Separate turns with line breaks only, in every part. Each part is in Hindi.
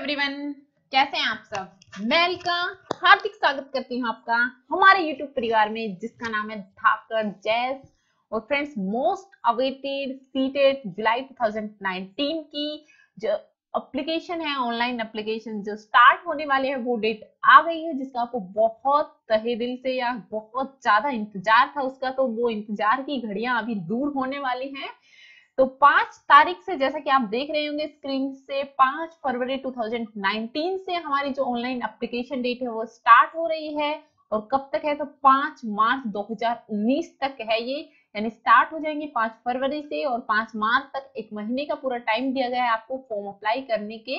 एवरीवन, कैसे हैं आप सब। मैं अलका हार्दिक स्वागत करती हूं आपका हमारे यूट्यूब परिवार में जिसका नाम है धाकड़ जैस। और फ्रेंड्स, मोस्ट अवेटेड सीटेट जुलाई 2019 की जो एप्लीकेशन है, ऑनलाइन एप्लीकेशन जो स्टार्ट होने वाले हैं, वो डेट आ गई है जिसका आपको बहुत तहे दिल से या बहुत ज्यादा इंतजार था उसका। तो वो इंतजार की घड़ियां अभी दूर होने वाली हैं। तो 5 तारीख से, जैसा कि आप देख रहे होंगे स्क्रीन से, 5 फरवरी 2019 से हमारी जो ऑनलाइन एप्लीकेशन डेट है वो स्टार्ट हो रही है। और कब तक है, तो 5 मार्च 2019 तक है ये। यानी स्टार्ट हो जाएंगे 5 फरवरी से और 5 मार्च तक एक महीने का पूरा टाइम दिया गया है आपको फॉर्म अप्लाई करने के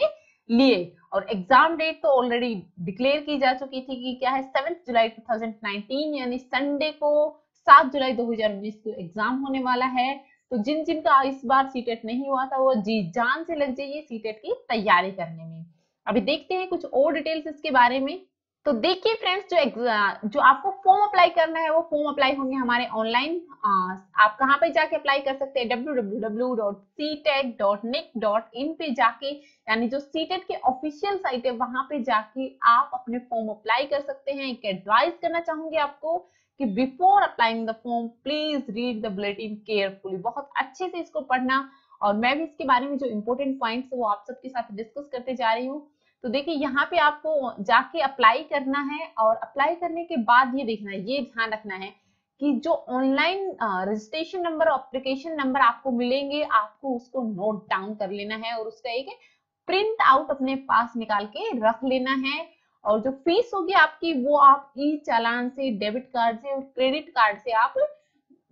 लिए। और एग्जाम डेट तो ऑलरेडी डिक्लेयर की जा चुकी थी कि क्या है, 7 जुलाई 2019 यानी संडे को 7 जुलाई 2019 को एग्जाम होने वाला है। तो जिन जिन का इस बार सीटेट नहीं हुआ था वो जी जान से लग जाइए सीटेट की तैयारी करने में। अभी देखते हैं कुछ और डिटेल्स इसके बारे में। तो देखिए फ्रेंड्स, जो आपको फॉर्म अप्लाई करना है वो फॉर्म अप्लाई होंगे हमारे ऑनलाइन। आप कहाँ पे जाके अप्लाई कर सकते हैं, www.ctech.nic.in पे जाके, यानी जो सीटेट के ऑफिशियल साइट है वहां पे जाके आप अपने फॉर्म अप्लाई कर सकते हैं। एक एडवाइस करना चाहूंगी आपको कि before applying the form please read the bulletin carefully, बहुत अच्छे से इसको पढ़ना। और मैं भी इसके बारे में जो इंपॉर्टेंट पॉइंट्स वो आप सबके साथ डिस्कस करते जा रही हूँ। तो देखिए, यहाँ पे आपको जाके अप्लाई करना है और अप्लाई करने के बाद ये देखना है, ये ध्यान रखना है कि जो ऑनलाइन रजिस्ट्रेशन नंबर और एप्लीकेशन नंबर आपको मिलेंगे, आपको उसको नोट डाउन कर लेना है और उसका एक प्रिंट आउट अपने पास निकाल के रख लेना है। और जो फीस होगी आपकी वो आप ई चालान से, डेबिट कार्ड से और क्रेडिट कार्ड से आप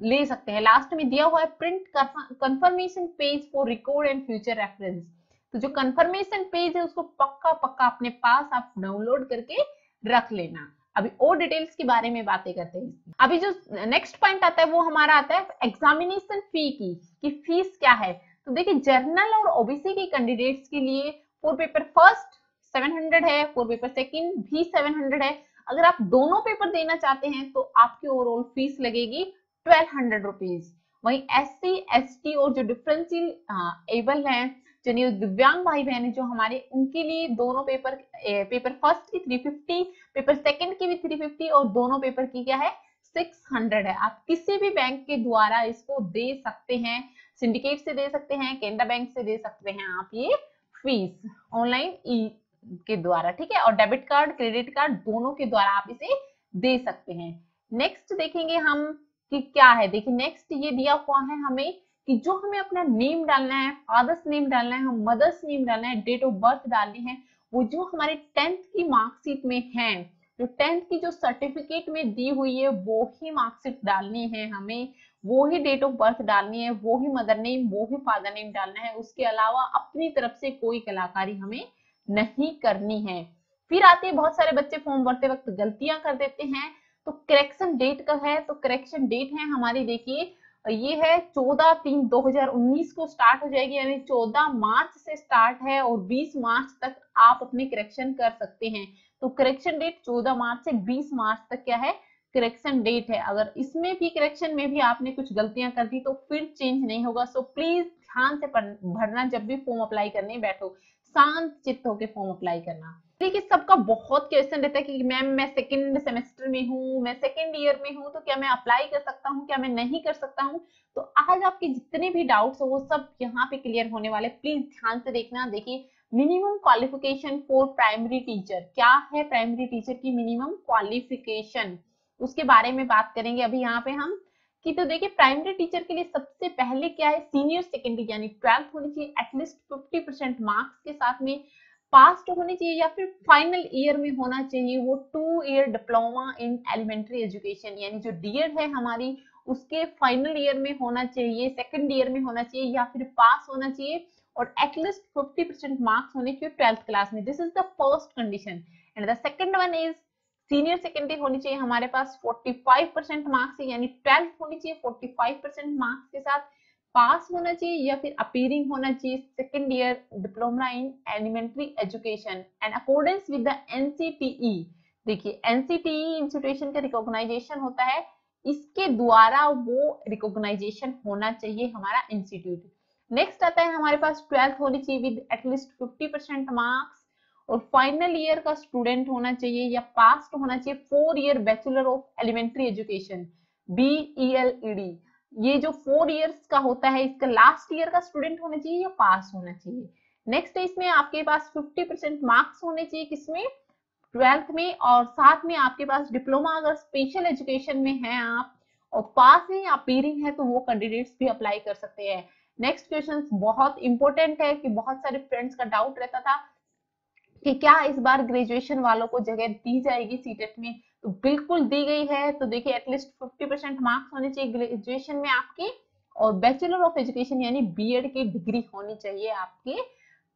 ले सकते हैं। लास्ट में दिया हुआ है print confirmation page for record and future reference. तो जो कंफर्मेशन पेज है उसको पक्का पक्का अपने पास आप डाउनलोड करके रख लेना। अभी और डिटेल्स के बारे में बातें करते हैं। अभी जो नेक्स्ट पॉइंट आता है वो हमारा आता है एग्जामिनेशन फी की फीस क्या है। तो देखिए, जर्नल और ओबीसी के कैंडिडेट्स के लिए फॉर पेपर फर्स्ट 700 है, फॉर पेपर सेकंड भी 700 है। अगर आप दोनों पेपर देना चाहते हैं तो आपकी ओवरऑल फीस लगेगी 1200 रुपीज। वहीं SC ST और जो डिफरेंशियल एबल है, यानी दिव्यांग भाई बहन जो हमारे, उनके लिए दोनों पेपर फर्स्ट की 350, पेपर सेकंड की भी 350 और दोनों पेपर की क्या है 600 है। आप किसी भी बैंक के द्वारा इसको दे सकते हैं, सिंडिकेट से दे सकते हैं, केनरा बैंक से दे सकते हैं आप ये फीस ऑनलाइन के द्वारा, ठीक है। और डेबिट कार्ड, क्रेडिट कार्ड दोनों के द्वारा आप इसे दे सकते हैं। नेक्स्ट देखेंगे हम कि क्या है। देखिए, नेक्स्ट ये दिया हुआ है हमें कि जो हमें अपना नेम डालना है, फादर्स नेम डालना है, हम मदर्स नेम डालना है, डेट ऑफ बर्थ डालनी है, वो जो हमारे 10th की मार्कशीट में है, जो 10th की जो सर्टिफिकेट में दी हुई है वो ही मार्कशीट डालनी है हमें, वो ही डेट ऑफ बर्थ डालनी है, वो ही मदर नेम, वो ही फादर नेम डालना है। उसके अलावा अपनी तरफ से कोई कलाकारी हमें नहीं करनी है। फिर आते हैं, बहुत सारे बच्चे फॉर्म भरते वक्त गलतियां कर देते हैं। तो करेक्शन डेट का है, तो करेक्शन डेट है हमारी, देखिए ये है 14/3/2019 को स्टार्ट हो जाएगी, यानी 14 मार्च से स्टार्ट है और 20 मार्च तक आप अपने करेक्शन कर सकते हैं। तो करेक्शन डेट 14 मार्च से 20 मार्च तक क्या है, करेक्शन डेट है। अगर इसमें भी करेक्शन में भी आपने कुछ गलतियां कर दी तो फिर चेंज नहीं होगा। सो प्लीज ध्यान से भरना, जब भी फॉर्म अप्लाई करने बैठो शांत चित्त होकर फॉर्म अप्लाई करना। देखिए, सबका बहुत क्वेश्चन रहता है कि मैम मैं सेकंड सेमेस्टर में हूँ, मैं सेकंड ईयर में हूँ, तो क्या मैं अप्लाई कर सकता हूँ, क्या मैं नहीं कर सकता हूँ। तो आज आपके जितने भी डाउट्स हो वो सब यहाँ पे क्लियर होने वाले, प्लीज ध्यान से देखना। देखिए, minimum qualification for primary teacher क्या है, प्राइमरी टीचर की मिनिमम क्वालिफिकेशन, उसके बारे में बात करेंगे अभी यहाँ पे हम कि। तो देखिए, प्राइमरी टीचर के लिए सबसे पहले क्या है, सीनियर सेकेंडरी यानी 12th होनी चाहिए, एटलीस्ट 50% मार्क्स के साथ में पास होनी चाहिए, या फिर फाइनल ईयर में होना चाहिए वो 2 year diploma in elementary education, यानी जो डीएड है हमारी उसके फाइनल ईयर में होना चाहिए, सेकंड ईयर में होना चाहिए, या फिर पास होना चाहिए। और एटलीस्ट 50% मार्क्स होने चाहिए 12th क्लास में। This is the first condition. And the second one is senior secondary होनी चाहिए हमारे पास 45% मार्क्स, यानी 12th होनी चाहिए 45% मार्क्स के साथ, पास होना चाहिए या फिर अपीयरिंग होना चाहिए second year diploma in elementary education and accordance with the NCTE. देखिए, एनसीटीई इंस्टीट्यूशन का रिकॉग्नाइजेशन होता है, इसके द्वारा वो रिकॉग्नाइजेशन होना चाहिए हमारा इंस्टीट्यूट। नेक्स्ट आता है हमारे पास 12th होनी चाहिए विद एटलीस्ट 50% मार्क्स, और फाइनल ईयर का स्टूडेंट होना चाहिए या पास होना चाहिए 4 year bachelor of elementary education, BELED। ये जो 4 इयर्स का होता है इसका लास्ट ईयर का स्टूडेंट होना चाहिए या पास होना चाहिए। नेक्स्ट है इसमें आपके पास 50% मार्क्स होने चाहिए किसमें, 12th में, और साथ में आपके पास डिप्लोमा अगर स्पेशल एजुकेशन में है आप और पास है या अपीयरिंग है तो वो कैंडिडेट्स भी अप्लाई कर सकते हैं। नेक्स्ट क्वेश्चन बहुत इंपॉर्टेंट है कि बहुत सारे फ्रेंड्स का डाउट रहता था कि क्या इस बार ग्रेजुएशन वालों को जगह दी जाएगी सीटेट में, तो बिल्कुल दी गई है। तो देखिए एटलीस्ट 50% मार्क्स होने चाहिए ग्रेजुएशन में आपके, और बैचलर ऑफ एजुकेशन यानी बीएड की डिग्री होनी चाहिए आपके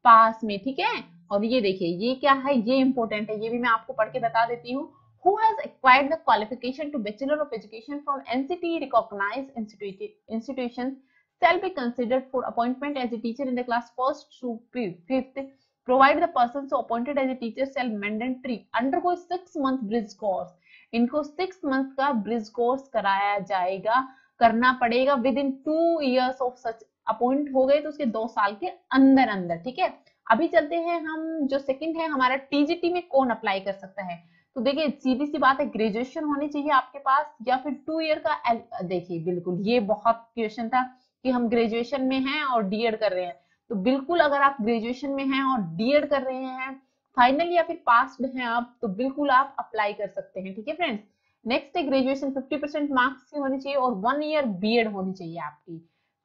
पास में, ठीक है। और ये देखिए ये क्या है, ये इंपॉर्टेंट है, ये भी मैं आपको पढ़ के बता देती हूँ। Who has acquired the qualification to Bachelor of Education from NCT recognized institutions shall be considered for appointment as a teacher in the class 1st to 5th, provide the person so appointed as a teacher shall mandatory undergo 6 month bridge course। इनको 6 month का bridge course कराया जाएगा, करना पड़ेगा within 2 years of such, appoint हो गए तो उसके 2 साल के अंदर अंदर, ठीक है। अभी चलते हैं हम जो सेकंड है हमारा टीजीटी में कौन अप्लाई कर सकता है। तो देखिए सीधी सी बात है, ग्रेजुएशन होनी चाहिए आपके पास या फिर 2 ईयर का। देखिए बिल्कुल ये बहुत क्वेश्चन था कि हम ग्रेजुएशन में हैं और डीएड कर रहे हैं, तो बिल्कुल अगर आप ग्रेजुएशन में हैं और डीएड कर रहे हैं, फाइनल या फिर पास्ड हैं आप, तो बिल्कुल आप अप्लाई कर सकते हैं, ठीक है फ्रेंड्स। नेक्स्ट है ग्रेजुएशन 50% मार्क्स की होनी चाहिए और 1 ईयर बीएड होनी चाहिए आपकी।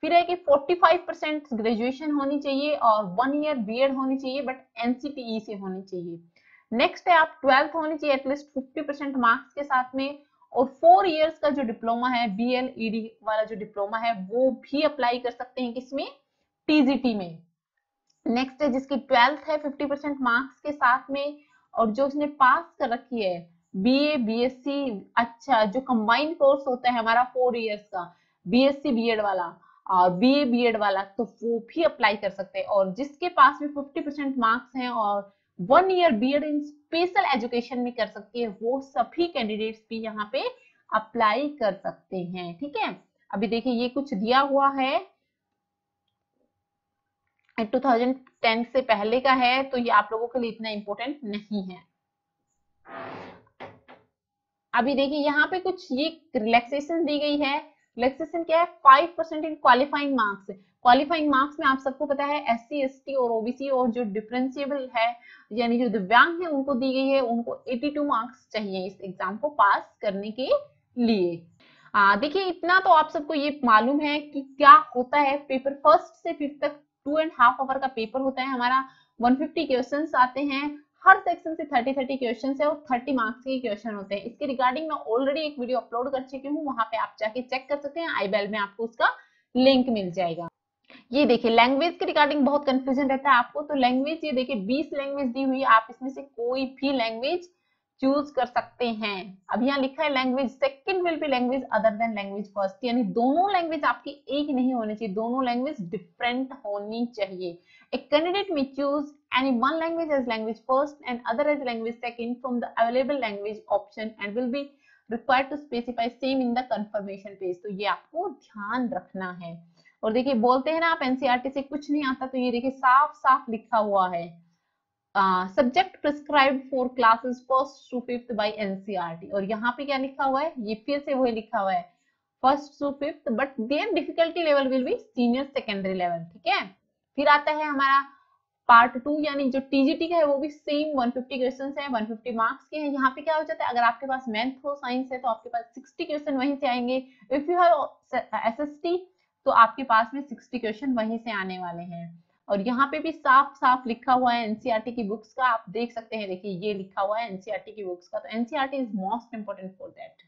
फिर है कि 45% ग्रेजुएशन होनी चाहिए और 1 ईयर बीएड होनी चाहिए, बट एनसीटीई से होनी चाहिए। नेक्स्ट है आप 12th होनी चाहिए एटलीस्ट 50% मार्क्स के साथ में, और 4 इयर्स का जो डिप्लोमा है BLED वाला जो डिप्लोमा है वो भी अप्लाई कर सकते हैं किसमें, टीजीटी में। नेक्स्ट है जिसकी 12th है 50% मार्क्स के साथ में, और जो उसने पास कर रखी है BA BSc, अच्छा जो कंबाइंड कोर्स होता है हमारा 4 इयर्स का, BSc बीएड वाला और BA बीएड वाला, तो वो भी अप्लाई कर सकते हैं। और जिसके पास में 50% मार्क्स हैं और 1 ईयर बीएड इन स्पेशल एजुकेशन में कर सकती है, वो सभी कैंडिडेट्स भी यहाँ पे अप्लाई कर सकते हैं, ठीक है। अभी देखिए ये कुछ दिया हुआ है 2010 से पहले का है, तो ये आप लोगों के लिए इतना इंपॉर्टेंट नहीं है। अभी देखिए यहाँ पे कुछ ये रिलैक्सेशन दी गई है। रिलैक्सेशन क्या है, 5% इन क्वालिफाइंग मार्क्स। क्वालिफाइंग मार्क्स में आप सबको पता है SC ST और OBC और जो डिफरेंशिएबल है यानी जो दिव्यांग है उनको दी गई है, उनको 82 मार्क्स चाहिए इस एग्जाम को पास करने के लिए। देखिए इतना तो आप सबको ये मालूम है कि क्या होता है, पेपर 1st से 5th तक 2.5 आवर का पेपर होता है हमारा, 150 क्वेश्चंस आते हैं, हर सेक्शन से 30 क्वेश्चंस है और 30 मार्क्स के क्वेश्चन होते हैं। इसके रिगार्डिंग मैं ऑलरेडी एक वीडियो अपलोड कर चुकी हूँ, वहां पे आप जाके चेक कर सकते हैं, आई बेल में आपको उसका लिंक मिल जाएगा। ये देखिए लैंग्वेज के रिगार्डिंग बहुत कंफ्यूजन रहता है आपको, तो लैंग्वेज ये देखिए 20 लैंग्वेज दी हुई है, आप इसमें से कोई भी लैंग्वेज चूज कर सकते हैं। अब यहाँ लिखा है language second will be language other than language first, यानी दोनों लैंग्वेज आपकी एक नहीं होनी चाहिए, दोनों लैंग्वेज डिफरेंट होनी चाहिए। A candidate may choose any one language as language first and other as language second from the available language option and will be required to specify same in the confirmation page। तो ये आपको ध्यान रखना है। और देखिए बोलते हैं ना आप एनसीईआरटी से कुछ नहीं आता, तो ये देखिए साफ साफ लिखा हुआ है subject prescribed for classes 1st to 5th bye NCERT. और यहाँ पे क्या लिखा हुआ है, ये फिर से वही लिखा हुआ है 1st to 5th, but their difficulty level will be senior secondary level, ठीक है। फिर आता है हमारा पार्ट 2 यानी जो टीजीटी का है वो भी सेम 150 क्वेश्चंस है, 150 मार्क्स के हैं। यहाँ पे क्या हो जाता है, अगर आपके पास मैथ हो साइंस है तो आपके पास 60 क्वेश्चन वहीं से आएंगे, इफ यू हैव एसएसटी तो आपके पास में 60 क्वेश्चन वहीं से आने वाले हैं। और यहाँ पे भी साफ साफ लिखा हुआ है एनसीईआरटी की बुक्स का, आप देख सकते हैं, देखिए ये लिखा हुआ है एनसीईआरटी की बुक्स का, तो NCERT is most important for that.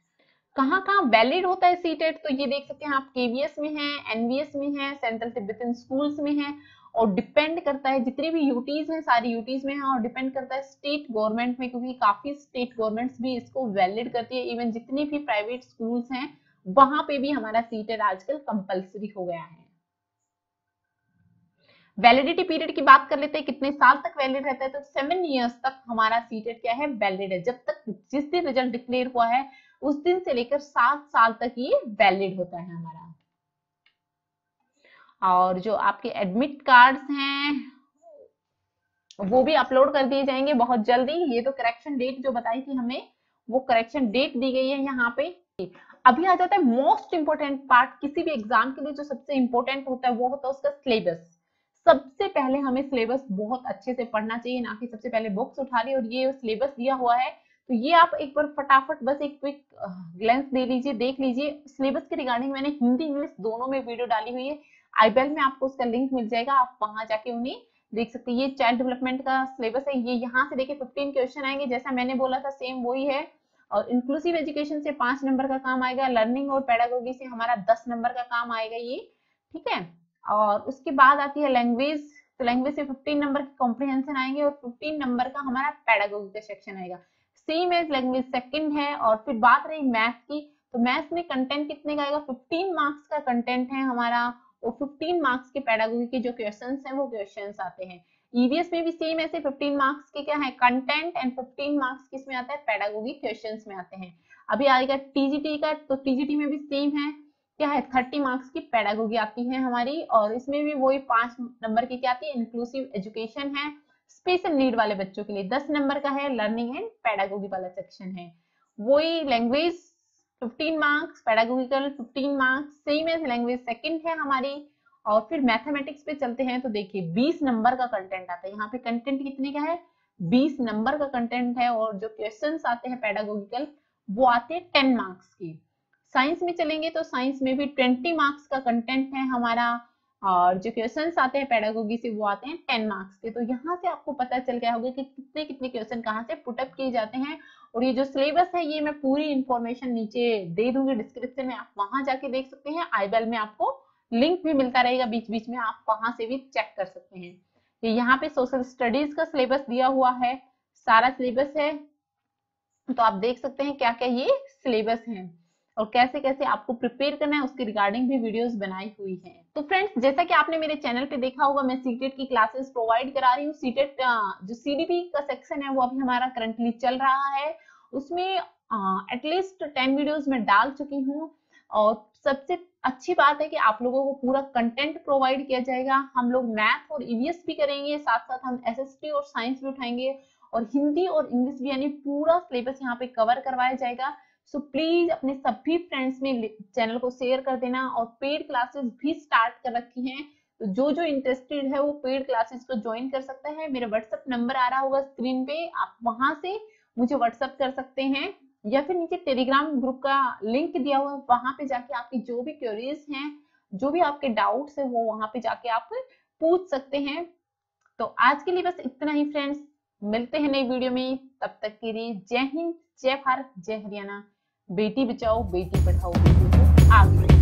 कहाँ कहाँ वैलिड होता है सीटेट, तो ये देख सकते हैं आप केवीएस में है, एनवीएस में है, सेंट्रल तिब्बतन स्कूल्स में है, और डिपेंड करता है जितनी भी यूटीज हैं सारी यूटीज में है, और डिपेंड करता है स्टेट गवर्नमेंट में, क्योंकि काफी स्टेट गवर्नमेंट्स भी इसको वैलिड करती है। इवन जितनी भी प्राइवेट स्कूल्स हैं वहां पे भी हमारा सीटेट आजकल कंपलसरी हो गया है। वैलिडिटी पीरियड की बात कर लेते हैं, कितने साल तक वैलिड रहता है, तो 7 इयर्स तक हमारा सीटेट क्या है, वैलिड है। जब तक जिस दिन रिजल्ट डिक्लेयर हुआ है उस दिन से लेकर 7 साल तक ये वैलिड होता है हमारा। और जो आपके एडमिट कार्ड्स हैं वो भी अपलोड कर दिए जाएंगे बहुत जल्दी। ये तो करेक्शन डेट जो बताई थी हमने, वो करेक्शन डेट दी गई है यहाँ पे। अभी आ जाता है मोस्ट इंपोर्टेंट पार्ट, किसी भी एग्जाम के लिए जो सबसे इंपोर्टेंट होता है वो होता है उसका सिलेबस। सबसे पहले हमें सिलेबस बहुत अच्छे से पढ़ना चाहिए, ना कि सबसे पहले बुक्स उठा ली और ये सिलेबस दिया हुआ है तो ये आप एक बार फटाफट बस एक क्विक ग्लेंस दे लीजिए, देख लीजिए। सिलेबस के रिगार्डिंग मैंने हिंदी इंग्लिश दोनों में वीडियो डाली हुई है, आईबेल में आपको उसका लिंक मिल जाएगा, आप वहां जाके उन्हें देख सकते हैं। ये चाइल्ड डेवलपमेंट का सिलेबस है, ये यहाँ से देखिए 15 क्वेश्चन आएंगे, जैसा मैंने बोला था सेम वही है। और इंक्लूसिव एजुकेशन से 5 नंबर का काम आएगा, लर्निंग और पेडागोगी से हमारा 10 नंबर का काम आएगा ये, ठीक है। और उसके बाद आती है लैंग्वेज, तो लैंग्वेज से 15 नंबर के कॉम्प्रिहेंशन आएंगे और 15 नंबर का हमारा पेडागोगी का सेक्शन आएगा। सेम एज लैंग्वेज सेकंड है। और फिर बात रही मैथ की, तो मैथ में कंटेंट कितने का आएगा, 15 मार्क्स का कंटेंट है हमारा, और 15 मार्क्स के पेडागोगी के जो क्वेश्चंस हैं वो क्वेश्चंस आते हैं। ईवीएस में भी सेम ऐसे 15 मार्क्स के क्या है कंटेंट एंड 15 मार्क्स किस में आता है, पेडागोगी क्वेश्चंस में आते हैं। अभी आएगा टीजीटी का, तो टीजीटी में भी सेम है, क्या है 30 मार्क्स की पेडागोगी आती है हमारी, और इसमें भी वही 5 नंबर की क्या आती है, इंक्लूसिव एजुकेशन है, स्पेशल नीड वाले बच्चों के लिए 10 नंबर का है, लर्निंग एंड पेडागोगी वाला सेक्शन है। वही language 15 marks, pedagogical 15 marks, same as language second है हमारी। और फिर मैथमेटिक्स पे चलते हैं, तो देखिए 20 नंबर का कंटेंट आता है यहाँ पे, कंटेंट कितने का है 20 नंबर का कंटेंट है, और जो क्वेश्चंस आते हैं पेडागोगिकल वो आते हैं 10 मार्क्स की। साइंस में चलेंगे तो साइंस में भी 20 मार्क्स का कंटेंट है हमारा, और जो क्वेश्चंस आते हैं पेडागोगी से वो आते हैं 10 मार्क्स के। तो यहाँ से आपको पता चल गया होगा कि कितने कितने क्वेश्चन कहाँ से पुटअप किए जाते हैं। और ये जो सिलेबस है ये मैं पूरी इंफॉर्मेशन नीचे दे दूंगी डिस्क्रिप्शन में, आप वहां जाके देख सकते हैं। आईबेल में आपको लिंक भी मिलता रहेगा बीच बीच में, आप वहां से भी चेक कर सकते हैं। ये यहाँ पे सोशल स्टडीज का सिलेबस दिया हुआ है, सारा सिलेबस है, तो आप देख सकते हैं क्या क्या ये सिलेबस है और कैसे कैसे आपको प्रिपेयर करना है, उसके रिगार्डिंग भी वीडियोस बनाई हुई है। तो फ्रेंड्स जैसा कि आपने मेरे चैनल पे देखा होगा, मैं सीटेट की क्लासेस प्रोवाइड करा रही हूँ। सीटेट जो सीडीपी का सेक्शन है वो अभी हमारा करंटली चल रहा है, उसमें एटलीस्ट 10 वीडियोस में डाल चुकी हूँ। और सबसे अच्छी बात है कि आप लोगों को पूरा कंटेंट प्रोवाइड किया जाएगा। हम लोग मैथ और ईवीएस भी करेंगे, साथ साथ हम एसएसटी और साइंस भी उठाएंगे, और हिंदी और इंग्लिश भी, यानी पूरा सिलेबस यहाँ पे कवर करवाया जाएगा। सो प्लीज अपने सभी फ्रेंड्स में चैनल को शेयर कर देना। और पेड क्लासेस भी स्टार्ट कर रखी हैं, तो जो जो इंटरेस्टेड है वो पेड क्लासेस को ज्वाइन कर सकता है। मेरा व्हाट्सएप नंबर आ रहा होगा स्क्रीन पे, आप वहां से मुझे व्हाट्सएप कर सकते हैं, या फिर नीचे टेलीग्राम ग्रुप का लिंक दिया हुआ है, वहां पे जाके आपकी जो भी क्वेरीज हैं, जो भी आपके डाउट्स है वो वहां पे जाके आप पूछ सकते हैं। तो आज के लिए बस इतना ही फ्रेंड्स, मिलते हैं नई वीडियो में, तब तक के लिए जय हिंद, जय भारत, जय हरियाणा। बेटी बचाओ बेटी पढ़ाओ, बेटी को आगे